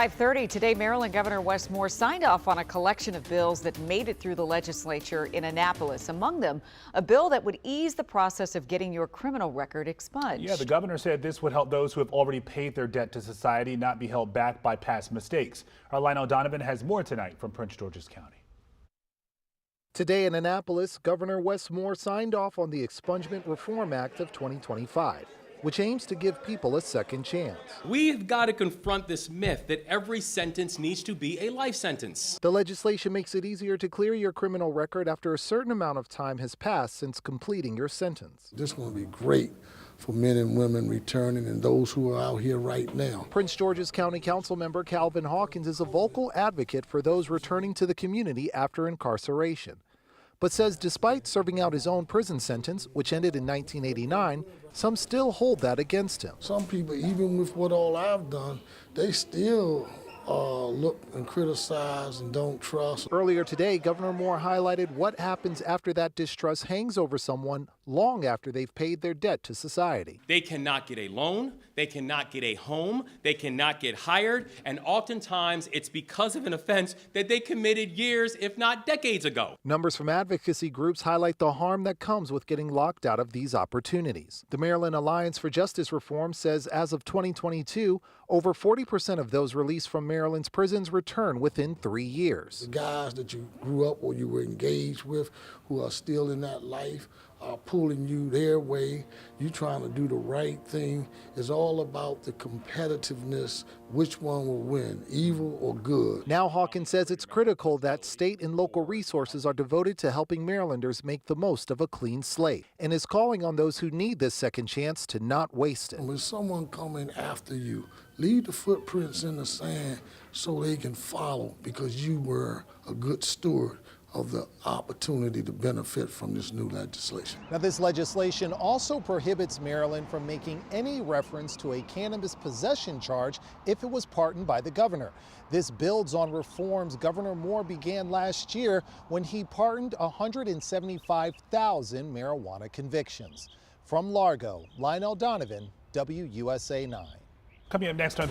5:30 today, Maryland Governor Wes Moore signed off on a collection of bills that made it through the legislature in Annapolis. Among them, a bill that would ease the process of getting your criminal record expunged. Yeah, the governor said this would help those who have already paid their debt to society not be held back by past mistakes. Our Lionel Donovan has more tonight from Prince George's County. Today in Annapolis, Governor Wes Moore signed off on the Expungement Reform Act of 2025, which aims to give people a second chance. We've got to confront this myth that every sentence needs to be a life sentence. The legislation makes it easier to clear your criminal record after a certain amount of time has passed since completing your sentence. This is going to be great for men and women returning and those who are out here right now. Prince George's County Councilmember Hawkins is a vocal advocate for those returning to the community after incarceration, but says despite serving out his own prison sentence, which ended in 1989, some still hold that against him. Some people, even with what all I've done, they still look and criticize and don't trust. Earlier today, Governor Moore highlighted what happens after that distrust hangs over someone long after they've paid their debt to society. They cannot get a loan, they cannot get a home, they cannot get hired, and oftentimes it's because of an offense that they committed years, if not decades ago. Numbers from advocacy groups highlight the harm that comes with getting locked out of these opportunities. The Maryland Alliance for Justice Reform says as of 2022, over 40% of those released from Maryland's prisons return within 3 years. The guys that you grew up or you were engaged with who are still in that life are pulling you their way. You trying to do the right thing. It's all about the competitiveness, which one will win, evil or good. Now Hawkins says it's critical that state and local resources are devoted to helping Marylanders make the most of a clean slate, and is calling on those who need this second chance to not waste it. When someone coming after you, leave the footprints in the sand so they can follow, because you were a good steward of the opportunity to benefit from this new legislation. Now, this legislation also prohibits Maryland from making any reference to a cannabis possession charge if it was pardoned by the governor. This builds on reforms Governor Moore began last year when he pardoned 175,000 marijuana convictions. From Largo, Lionel Donovan, WUSA 9. Coming up next on